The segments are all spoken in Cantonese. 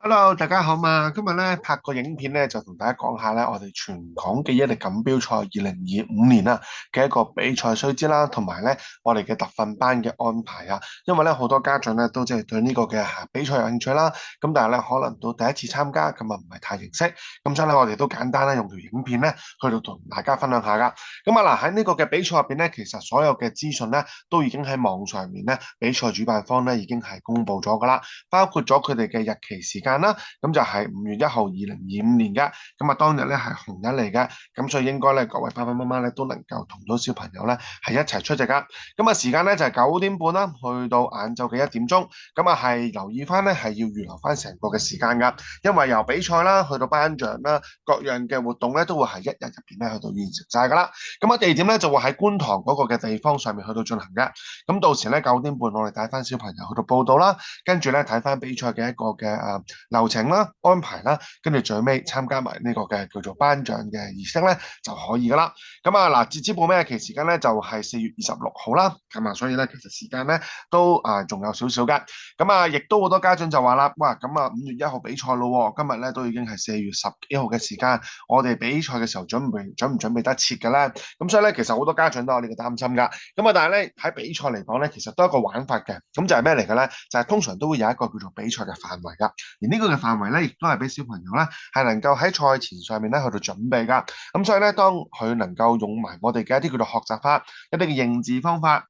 Hello，大家好嘛！今日咧拍個影片咧，就同大家講下咧，我哋全港記憶力錦標賽2025年啦嘅一個比賽須知啦，同埋咧我哋嘅特訓班嘅安排啊。因為咧好多家長咧都即係對呢個嘅比賽有興趣啦，咁但係咧可能到第一次參加，咁啊唔係太認識，咁所以咧我哋都簡單咧用條影片咧去到同大家分享下噶。咁啊嗱喺呢個嘅比賽入邊咧，其實所有嘅資訊咧都已經喺網上面咧，比賽主辦方咧已經係公布咗噶啦。包括咗佢哋嘅日期時間啦，咁就係5月1號2025年嘅，咁啊當日咧係紅日嚟嘅，咁所以應該咧各位爸爸媽媽咧都能夠同到小朋友咧係一齊出席噶，咁啊時間咧就係9點半啦，去到晏晝嘅1點鐘，咁啊係留意翻咧係要預留翻成個嘅時間噶，因為由比賽啦去到頒獎啦，各樣嘅活動咧都會係一日入邊咧去到完成晒噶啦，咁啊地點咧就會喺觀塘嗰個嘅地方上面去到進行嘅，咁到時咧9點半我哋帶翻小朋友去到報到啦，跟住咧睇翻比賽嘅一個嘅流程啦、安排啦，跟住最尾參加埋呢個嘅叫做頒獎嘅儀式咧就可以噶啦。咁啊嗱，截止報名嘅期時間咧就係4月26號啦。咁啊，所以咧其實時間咧都仲有少少嘅。咁啊，亦都好多家長就話啦，哇，咁啊5月1號比賽咯，今日咧都已經係4月10幾號嘅時間，我哋比賽嘅時候準唔準備得切嘅咧？咁所以咧，其實好多家長都有呢個擔心噶。咁啊，但係咧喺比賽嚟講咧，其實都係一個玩法嘅。咁就係咩嚟嘅咧？就係通常都會有一個叫做比賽嘅範圍㗎。而呢個嘅範圍咧，亦都係俾小朋友咧係能夠喺賽前上面咧去到準備㗎。咁所以咧，當佢能夠用埋我哋嘅一啲叫做學習法、一啲嘅認字方法。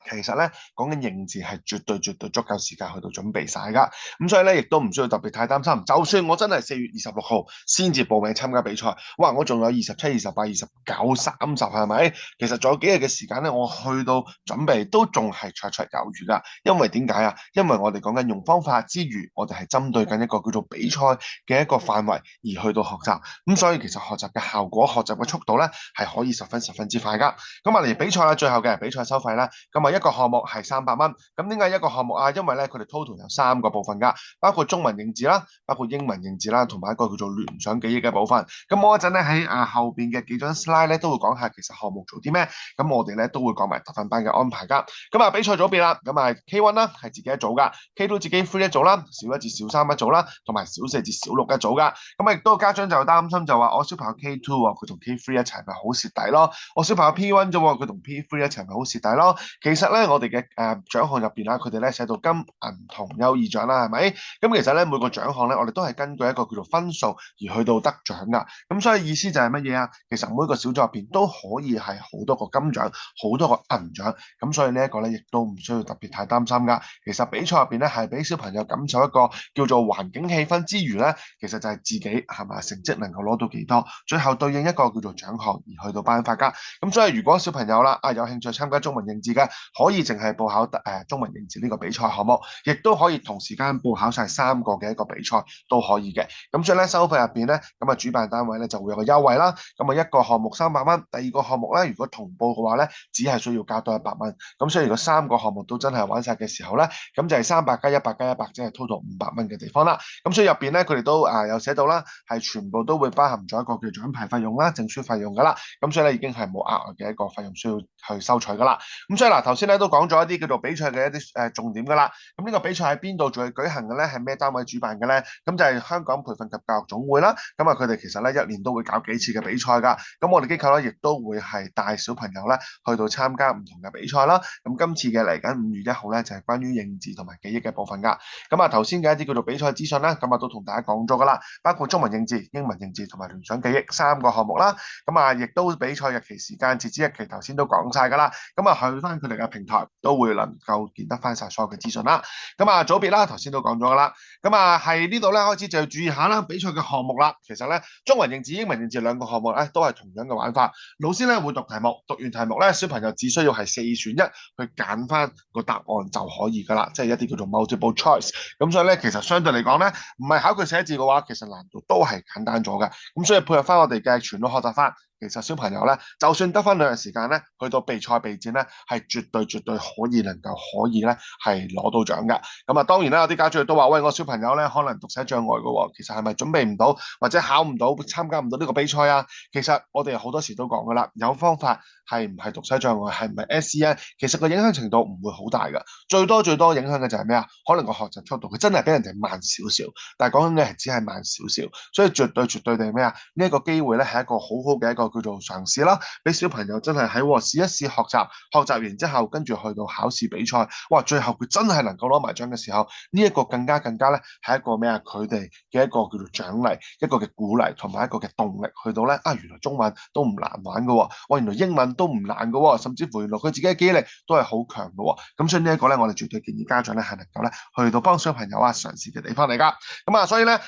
其實咧，講緊認字係絕對足夠時間去到準備晒㗎，咁所以咧亦都唔需要特別太擔心。就算我真係4月26號先至報名參加比賽，哇！我仲有27、28、29、30，係咪？其實仲有幾日嘅時間咧，我去到準備都仲係綽綽有餘㗎。因為點解啊？因為我哋講緊用方法之餘，我哋係針對緊一個叫做比賽嘅一個範圍而去到學習。咁所以其實學習嘅效果、學習嘅速度咧係可以十分之快㗎。咁啊嚟比賽啦，最後嘅比賽收費啦，咁啊一個項目係300蚊。咁點解一個項目啊？因為咧佢哋 total 有3個部分㗎，包括中文認字啦，包括英文認字啦，同埋一個叫做聯想記憶嘅部分。咁我一陣咧喺後邊嘅幾張 slide 咧都會講下其實項目做啲咩。咁我哋咧都會講埋特訓班嘅安排㗎。咁啊比賽組別啦，咁啊 K1 啦係自己一組㗎，K2 自己 free 一組啦，小1至小3一組啦，同埋小4至小6一組㗎。咁啊亦都有家長就擔心就話我小朋友 K2 喎，佢同 K3 一齊咪好蝕底咯？我小朋友 P1 啫喎，佢同 P3 一齊咪好蝕底咯？其實咧，我哋嘅獎項入邊啦，佢哋咧寫到金銀銅優異獎啦，係咪？咁其實咧每個獎項咧，我哋都係根據一個叫做分數而去到得獎噶。咁所以意思就係乜嘢啊？其實每個小組入邊都可以係好多個金獎，好多個銀獎。咁所以呢一個咧，亦都唔需要特別太擔心噶。其實比賽入邊咧，係俾小朋友感受一個叫做環境氣氛之餘咧，其實就係自己係咪成績能夠攞到幾多，最後對應一個叫做獎項而去到頒發噶。咁所以如果小朋友啦有興趣參加中文認字嘅，可以淨係報考中文認字呢個比賽項目，亦都可以同時間報考晒3個嘅一個比賽都可以嘅。咁所以咧收費入邊咧，咁啊主辦單位咧就會有個優惠啦。咁啊一個項目300蚊，第二個項目咧如果同步嘅話咧，只係需要加多100蚊。咁所以如果3個項目都真係玩晒嘅時候咧，咁就係300加100加100，即係 total 500蚊嘅地方啦。咁所以入邊咧佢哋都有寫到啦，係全部都會包含咗一個叫獎牌費用啦、證書費用噶啦。咁所以咧已經係冇額外嘅一個費用需要去收取噶啦。咁所以嗱，頭先咧都講咗一啲叫做比賽嘅一啲重點噶啦。咁呢個比賽喺邊度做舉行嘅咧？係咩單位主辦嘅咧？咁就係香港培訓及教育總會啦。咁啊，佢哋其實咧一年都會搞幾次嘅比賽噶。咁我哋機構咧亦都會係帶小朋友咧去到參加唔同嘅比賽啦。咁今次嘅嚟緊5月1號咧就係關於認字同埋記憶嘅部分噶。咁啊頭先嘅一啲叫做比賽資訊啦，咁啊都同大家講咗噶啦，包括中文認字、英文認字同埋聯想記憶3個項目啦。咁啊亦都比賽日期時間截止日期頭先都講晒噶啦。咁啊去翻佢哋嘅平台都會能夠見得翻晒所有嘅資訊啦。咁啊組別啦，頭先都講咗噶啦。咁啊係呢度咧開始就要注意下啦，比賽嘅項目啦。其實咧中文認字、英文認字兩個項目咧都係同樣嘅玩法。老師咧會讀題目，讀完題目咧小朋友只需要係4選1去揀翻個答案就可以噶啦，即係一啲叫做 multiple choice。咁所以咧其實相對嚟講咧，唔係考佢寫字嘅話，其實難度都係簡單咗嘅。咁所以配合翻我哋嘅全腦學習法。其實小朋友咧，就算得翻2日時間咧，去到備賽備戰咧，係絕對可以咧係攞到獎㗎。咁啊，當然啦，有啲家長都話：喂，我小朋友咧可能讀寫障礙嘅喎，其實係咪準備唔到或者考唔到參加唔到呢個比賽啊？其實我哋好多時都講㗎啦，有方法係唔係讀寫障礙，係唔係 SEN，其實個影響程度唔會好大㗎。最多影響嘅就係咩啊？可能個學習速度佢真係比人哋慢少少，但係講緊嘅係只係慢少少，所以絕對地咩啊？呢一個機會咧係一個好好嘅一個叫做嘗試啦，俾小朋友真係喺試一試學習，學習完之後跟住去到考試比賽，哇！最後佢真係能夠攞埋獎嘅時候，呢一個更加咧係一個咩啊？佢哋嘅一個叫做獎勵，一個嘅鼓勵同埋一個嘅動力，去到咧啊，原來中文都唔難玩㗎喎，哇！原來英文都唔難㗎喎，甚至乎原來佢自己嘅記憶力都係好強㗎喎。咁所以呢一個咧，我哋絕對建議家長咧係能夠咧去到幫小朋友嘗試嘅地方嚟㗎。咁啊，所以咧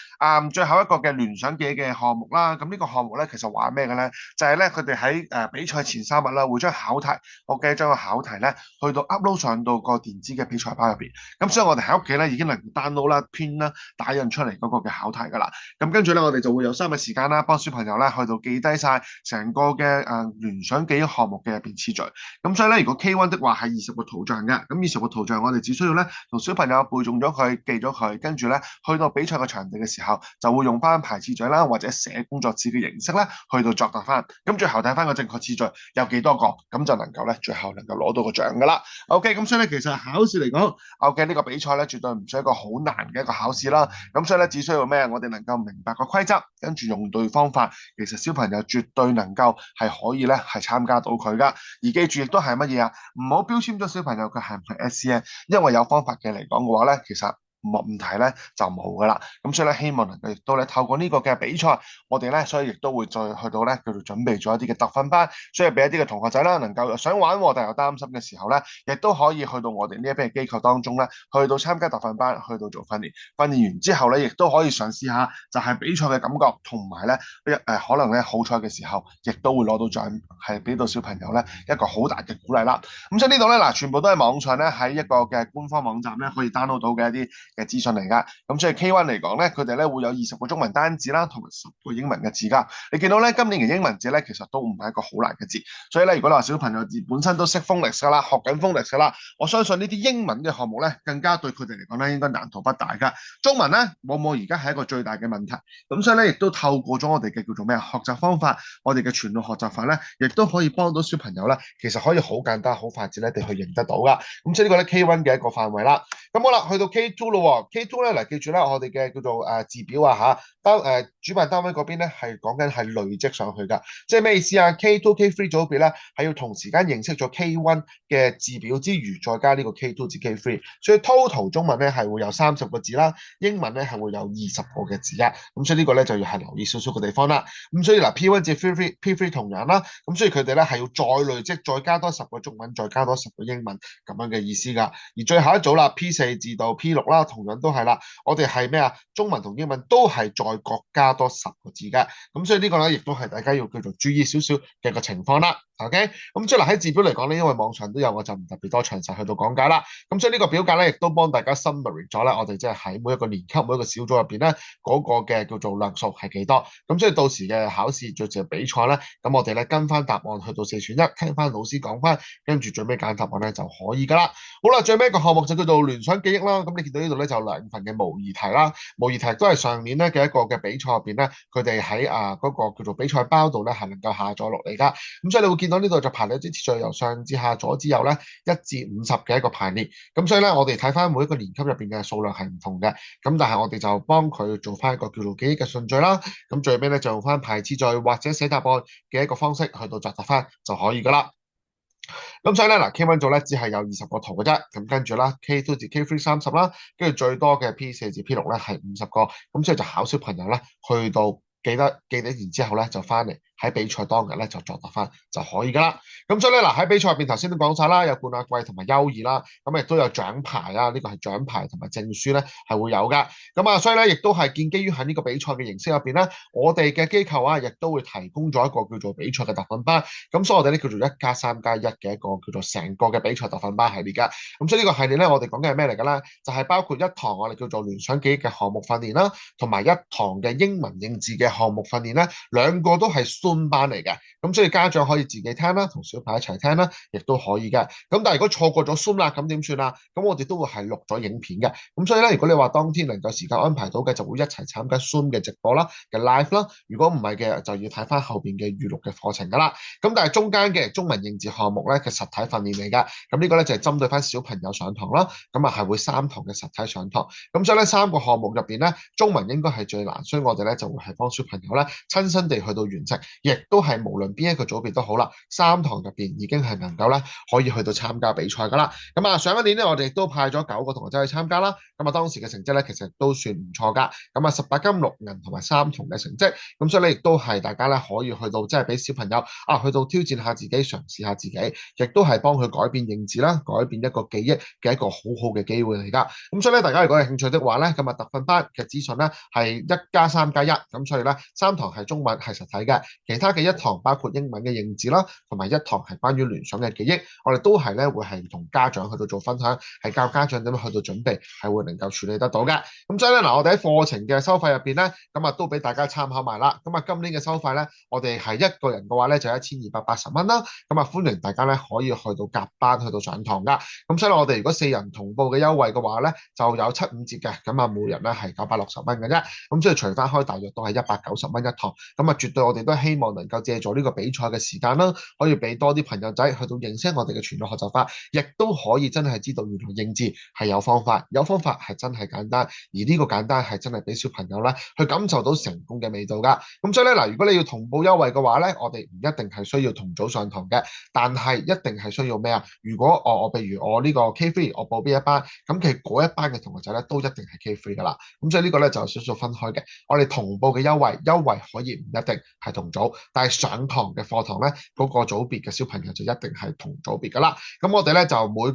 最後一個嘅聯想記憶嘅項目啦，咁呢個項目咧其實話咩嘅咧？就係咧佢哋喺比賽前3日啦，會將考題，我記得將個考題咧去到 upload 上到個電子嘅比賽包入邊。咁所以我哋喺屋企咧已經能 download 啦、編啦、打印出嚟嗰個嘅考題㗎啦。咁跟住咧，我哋就會有3日時間啦，幫小朋友咧去到記低晒成個嘅聯想記憶項目嘅入邊次序。咁所以咧，如果 K1 的話係20個圖像嘅，咁20個圖像我哋只需要咧同小朋友背誦咗佢、記咗佢，跟住咧去到比賽嘅場地嘅時候，就會用翻排次序啦，或者寫工作紙嘅形式咧去到作答翻。咁最後睇翻個正確次序有幾多個，咁就能夠咧最後能夠攞到個獎㗎啦。OK，咁所以咧其實考試嚟講，OK 呢個比賽咧絕對唔係一個好難嘅一個考試啦。咁所以咧只需要咩？我哋能夠明白個規則，跟住用對方法，其實小朋友絕對能夠係可以咧係參加到佢噶。而記住亦都係乜嘢啊？唔好標籤咗小朋友佢係唔係 SEN，因為有方法嘅嚟講嘅話咧，其實問題咧就冇噶啦。咁所以咧希望能夠亦都咧透過呢個嘅比賽，我哋咧所以亦都會再去到咧叫做準備咗一啲嘅特訓班，所以俾一啲嘅同學仔啦能夠想玩但又擔心嘅時候咧，亦都可以去到我哋呢一邊嘅機構當中咧，去到參加特訓班，去到做訓練。訓練完之後咧，亦都可以嘗試下就係比賽嘅感覺，同埋咧可能咧好彩嘅時候，亦都會攞到獎，係俾到小朋友咧一個好大嘅鼓勵啦。咁所以呢度咧嗱，全部都係網上咧喺一個嘅官方網站咧可以 download 到嘅一啲嘅資訊嚟噶。咁所以 K1 嚟講咧，佢哋咧會有20個中文單字啦，同埋10個英文嘅字噶。你見到咧今年嘅英文字咧，其實都唔係一個好難嘅字。所以咧，如果你話小朋友字本身都識 phonics 噶啦，學緊 phonics 噶啦，我相信呢啲英文嘅項目咧，更加對佢哋嚟講咧，應該難度不大噶。中文咧，往往而家係一個最大嘅問題。咁所以咧，亦都透過咗我哋嘅叫做咩學習方法，我哋嘅全路學習法咧，亦都可以幫到小朋友咧，其實可以好簡單、好快捷咧地去認得到噶。咁所以呢個咧 K1 嘅一個範圍啦。咁好啦，去到 K2 咯，K2 咧嗱，記住咧，我哋嘅叫做字表啊嚇，主辦單位嗰邊咧係講緊係累積上去㗎，即係咩意思啊？K2、K3 組別咧係要同時間認識咗 K1 嘅字表之餘，再加呢個 K2 至 K3，所以 total 中文咧係會有30個字啦，英文咧係會有20個嘅字啊。咁所以呢個咧就要係留意少少嘅地方啦。咁所以嗱 P1 至 P3 同樣啦，咁所以佢哋咧係要再累積，再加多10個中文，再加多10個英文咁樣嘅意思㗎。而最後一組啦 P4至到 P6啦，同樣都係啦，我哋係咩啊？中文同英文都係再各加多10個字嘅。咁所以呢個咧亦都係大家要叫做注意少少嘅個情況啦。OK，咁即係喺字表嚟講咧，因為網上都有，我就唔特別多詳細去到講解啦。咁所以呢個表格咧，亦都幫大家 summary 咗咧，我哋即係喺每一個年級每一個小組入邊咧，嗰個嘅叫做量數係幾多。咁所以到時嘅考試最後比賽咧，咁我哋咧跟翻答案去到4選1，聽翻老師講翻，跟住最尾揀答案咧就可以噶啦。好啦，最尾一個項目就叫做聯想記憶啦。咁你見到呢度咧就有2份嘅模擬題啦，模擬題都係上年咧嘅一個嘅比賽入邊咧，佢哋喺嗰個叫做比賽包度咧係能夠下載落嚟噶。咁所以你會見到呢度就排列啲次序由上至下左至右咧1至50嘅一個排列。咁所以咧我哋睇翻每一個年級入邊嘅數量係唔同嘅。咁但係我哋就幫佢做翻一個叫做記憶嘅順序啦。咁最尾咧就用翻排次序或者寫答案嘅一個方式去到作答翻就可以噶啦。咁所以咧嗱 K1 組咧只係有20個圖嘅啫。咁跟住啦 K2 至 K3 30啦，跟住最多嘅 P4 至 P6咧係50個。咁所以就考小朋友咧去到記得完之後咧就翻嚟喺比賽當日咧就作答翻就可以噶啦。咁所以咧嗱喺比賽入邊頭先都講晒啦，有冠亞季同埋優異啦，咁亦都有獎牌啦，呢個係獎牌同埋證書咧係會有噶。咁啊所以咧亦都係建基於喺呢個比賽嘅形式入邊咧，我哋嘅機構啊亦都會提供咗一個叫做比賽嘅特訓班。咁所以我哋咧叫做1+3+1嘅一個叫做成個嘅比賽特訓班系列噶。咁所以呢個系列咧我哋講緊係咩嚟噶啦？就係包括一堂我哋叫做聯想記憶嘅項目訓練啦，同埋一堂嘅英文認字嘅項目訓練咧，兩個都係 Zoom 班嚟嘅，咁所以家長可以自己聽啦，同小朋友一齊聽啦，亦都可以嘅。咁但係如果錯過咗 Zoom 啦，咁點算啊？咁我哋都會係錄咗影片嘅，咁所以咧，如果你話當天能夠時間安排到嘅，就會一齊參加 Zoom 嘅直播啦嘅 live 啦。如果唔係嘅，就要睇翻後邊嘅預錄嘅課程噶啦。咁但係中間嘅中文認字項目咧嘅實體訓練嚟㗎，咁呢個咧就係針對翻小朋友上堂啦。咁啊係會3堂嘅實體上堂，咁所以咧3個項目入邊咧，中文應該係最難，所以我哋咧就會係幫小朋友咧親身地去到完成，亦都係無論邊一個組別都好啦，3堂入邊已經係能夠咧可以去到參加比賽噶啦。咁啊上一年咧我哋亦都派咗9個同學仔去參加啦，咁啊當時嘅成績咧其實都算唔錯噶，咁啊18金6銀同埋3銅嘅成績，咁所以咧亦都係大家咧可以去到即係俾小朋友啊去到挑戰下自己，嘗試下自己，亦都係幫佢改變認知啦，改變一個記憶嘅一個好好嘅機會嚟噶。咁所以咧大家如果有興趣的話咧，咁啊特訓班嘅資訊咧係1+3+1，咁所以咧3堂係中文係實體嘅，其他嘅1堂包括英文嘅認字啦，同埋1堂係關於聯想嘅記憶，我哋都係咧會係同家長去到做分享，係教家長點樣去到準備，係會能夠處理得到嘅。咁所以咧嗱，我哋喺課程嘅收費入邊咧，咁啊都俾大家參考埋啦。咁啊今年嘅收費咧，我哋係一個人嘅話咧就1280蚊啦。咁啊歡迎大家咧可以去到夾班去到上堂噶。咁所以我哋如果4人同步嘅優惠嘅話咧，就有75折嘅。咁啊每人咧係960蚊嘅啫。咁所以除翻開大約都係190蚊一堂。咁啊絕對我哋都希望能夠借助呢個比賽嘅時間啦，可以俾多啲朋友仔去到認識我哋嘅傳統學習法，亦都可以真係知道原來認字係有方法，有方法係真係簡單，而呢個簡單係真係俾小朋友咧去感受到成功嘅味道噶。咁所以咧嗱，如果你要同步優惠嘅話咧，我哋唔一定係需要同組上堂嘅，但係一定係需要咩啊？如果我譬如我呢個 K3 我報邊一班，咁其實嗰一班嘅同學仔咧都一定係 K3 噶啦。咁所以呢個咧就有少少分開嘅。我哋同步嘅優惠可以唔一定係同組，但係上堂嘅課堂咧嗰個組別嘅小朋友就一定係同組別噶啦。咁我哋咧就每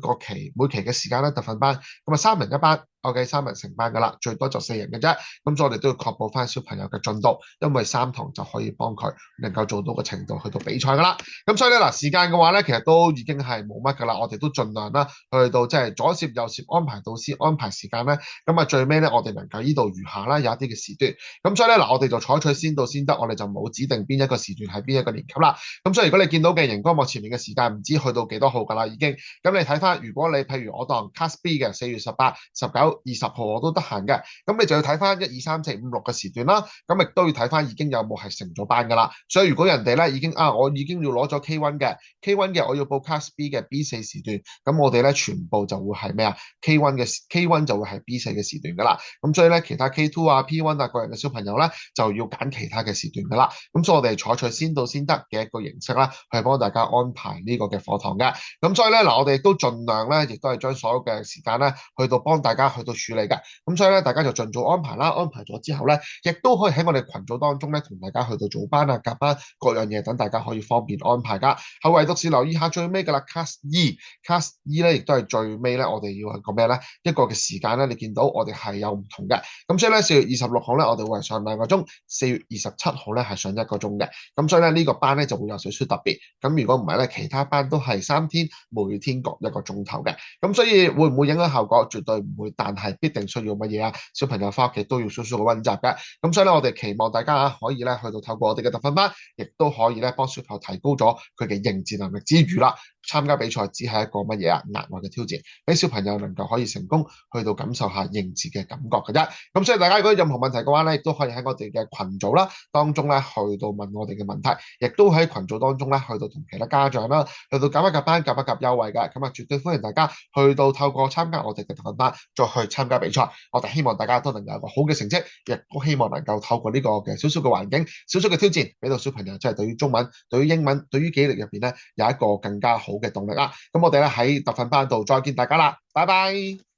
期嘅時間咧特訓班，咁啊3人一班。OK，3人成班噶啦，最多就4人嘅啫。咁所以我哋都要確保翻小朋友嘅進度，因為3堂就可以幫佢能夠做到個程度去到比賽噶啦。咁所以咧嗱，時間嘅話咧，其實都已經係冇乜噶啦。我哋都盡量啦，去到即係左攝右攝安排導師安排時間咧。咁啊最尾咧，我哋能夠依度餘下啦，有一啲嘅時段。咁所以咧嗱，我哋就採取先到先得，我哋就冇指定邊一個時段係邊一個年級啦。咁所以如果你見到嘅熒光幕前面嘅時間唔知去到幾多號噶啦已經，咁你睇翻，如果你譬如我當 Class B 嘅4月18、19、20號我都得閒嘅，咁你就要睇翻1、2、3、4、5、6嘅時段啦，咁亦都要睇翻已經有冇係成咗班噶啦。所以如果人哋咧已經我已經要攞咗 K1 嘅我要報 Class B 嘅 B4 時段，咁我哋咧全部就會係咩啊？K1 就會係 B4 嘅時段噶啦。咁所以咧其他 K2 啊 P1 啊個人嘅小朋友咧就要揀其他嘅時段噶啦。咁所以我哋採取先到先得嘅一個形式啦，去幫大家安排呢個嘅課堂嘅。咁所以咧嗱，我哋亦都盡量咧，亦都係將所有嘅時間咧去到幫大家去到處理。咁所以咧，大家就盡早安排啦。安排咗之後咧，亦都可以喺我哋群組當中咧，同大家去到組班啊、夾班各樣嘢，等大家可以方便安排噶。係唯獨是留意下最尾噶啦，Class E 咧，亦都係最尾咧，我哋要係個咩咧？一個嘅時間咧，你見到我哋係有唔同嘅。咁所以咧，4月26號咧，我哋會係上2個鐘；4月27號咧係上1個鐘嘅。咁所以咧，呢個班咧就會有少少特別。咁如果唔係咧，其他班都係3天，每天各1個鐘頭嘅。咁所以會唔會影響效果？絕對唔會，但係必定需要乜嘢啊？小朋友翻屋企都要少少嘅溫習嘅。咁所以咧，我哋期望大家可以咧去到透過我哋嘅特訓班，亦都可以咧幫小朋友提高咗佢嘅認字能力之餘啦，參加比賽只係一個乜嘢啊？額外嘅挑戰，俾小朋友能夠可以成功去到感受下認字嘅感覺嘅啫。咁所以大家如果有任何問題嘅話咧，亦都可以喺我哋嘅群組啦當中咧去到問我哋嘅問題，亦都喺群組當中咧去到同其他家長啦去到夾一夾班、夾一夾優惠嘅。咁啊，絕對歡迎大家去到透過參加我哋嘅特訓班，再去參加比賽。我哋希望大家都能夠有個好嘅成績，亦都希望能夠透過呢個嘅少少嘅環境、少少嘅挑戰，俾到小朋友即係對於中文、對於英文、對於記憶力入邊咧有一個更加好嘅動力啦。咁我哋咧喺特訓班度再見大家啦，拜拜。